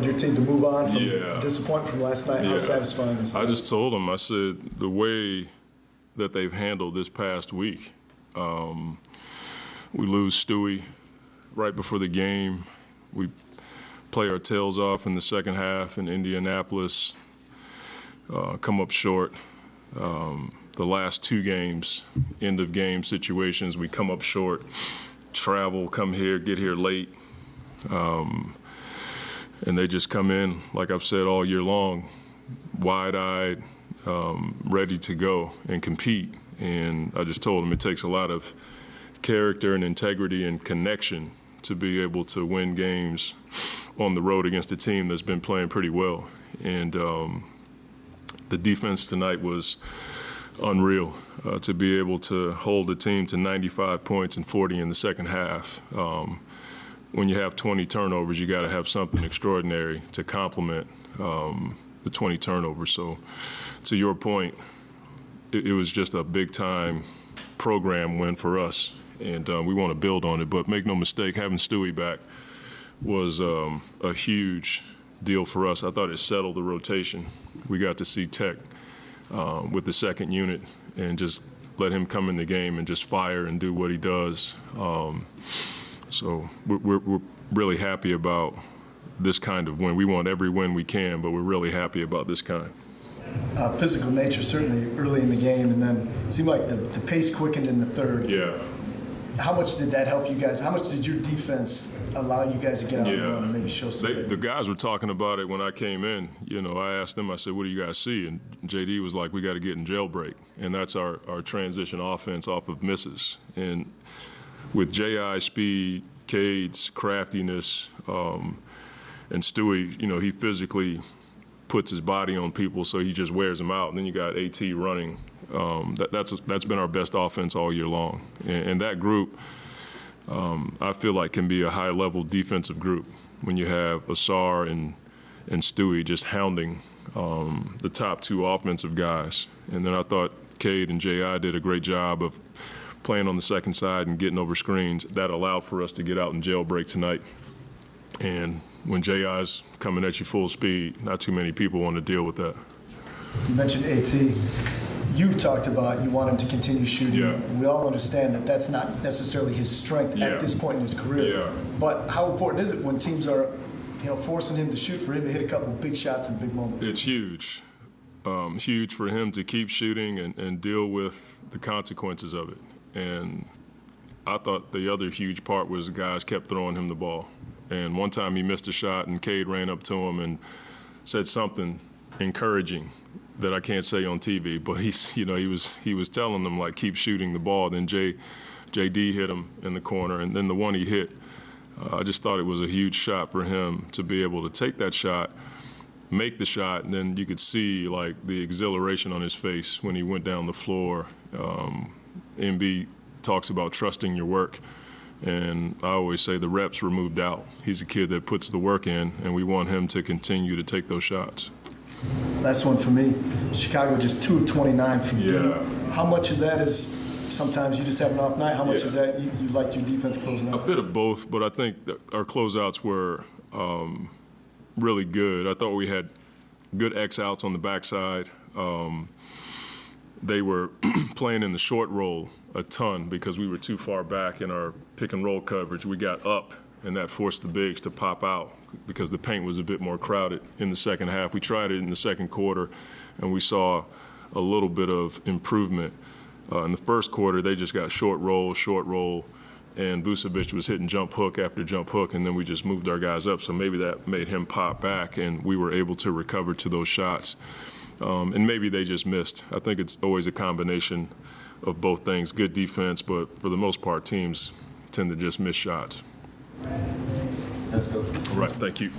your team to move on from disappointment from last night? How satisfying is that? I just told them, I said, the way that they've handled this past week, we lose Stewie right before the game. We play our tails off in the second half in Indianapolis, come up short. The last two games, end of game situations, we come up short, travel, come here, get here late. And they just come in, like I've said all year long, wide-eyed, ready to go and compete. And I just told them it takes a lot of character and integrity and connection to be able to win games on the road against a team that's been playing pretty well. And the defense tonight was unreal. To be able to hold the team to 95 points and 40 in the second half. When you have 20 turnovers, you got to have something extraordinary to complement the 20 turnovers. So, to your point, it was just a big-time program win for us, and we want to build on it. But make no mistake, having Stewie back was a huge deal for us. I thought it settled the rotation. We got to see Tech with the second unit and just let him come in the game and just fire and do what he does. So we're really happy about this kind of win. We want every win we can, but we're really happy about this kind. Physical nature, certainly early in the game, and then it seemed like the pace quickened in the third. Yeah. How much did that help you guys? How much did your defense allow you guys to get out and run and maybe show something? The guys were talking about it when I came in. You know, I asked them, I said, what do you guys see? And JD was like, we got to get in jailbreak. And that's our transition offense off of misses. And with J.I.'s speed, Cade's craftiness, and Stewie, you know, he physically puts his body on people, so he just wears them out. And then you got A.T. running. That's been our best offense all year long. And that group, I feel like, can be a high-level defensive group when you have Asar and Stewie just hounding the top two offensive guys. And then I thought Cade and J.I. did a great job of playing on the second side and getting over screens. That allowed for us to get out in jailbreak tonight. And when J.I.'s coming at you full speed, not too many people want to deal with that. You mentioned A.T. You've talked about you want him to continue shooting. Yeah. We all understand that that's not necessarily his strength at this point in his career. Yeah. But how important is it when teams are, forcing him to shoot, for him to hit a couple big shots in big moments? It's huge. Huge for him to keep shooting and deal with the consequences of it. And I thought the other huge part was the guys kept throwing him the ball. And one time he missed a shot, and Cade ran up to him and said something encouraging that I can't say on TV. But he was telling them, like, keep shooting the ball. Then JD hit him in the corner, and then the one he hit, I just thought it was a huge shot for him to be able to take that shot, make the shot, and then you could see, like, the exhilaration on his face when he went down the floor. MB talks about trusting your work, and I always say the reps were moved out. He's a kid that puts the work in, and we want him to continue to take those shots. Last one for me. Chicago just 2 of 29 from deep. How much of that is sometimes you just have an off night? How much is that you liked your defense closing out? A bit of both, but I think that our closeouts were really good. I thought we had good X-outs on the backside. They were playing in the short roll a ton because we were too far back in our pick-and-roll coverage. We got up, and that forced the bigs to pop out because the paint was a bit more crowded in the second half. We tried it in the second quarter, and we saw a little bit of improvement. In the first quarter, they just got short roll, and Vucevic was hitting jump hook after jump hook, and then we just moved our guys up. So maybe that made him pop back, and we were able to recover to those shots. And maybe they just missed. I think it's always a combination of both things. Good defense, but for the most part, teams tend to just miss shots. Let's go. All right, thank you.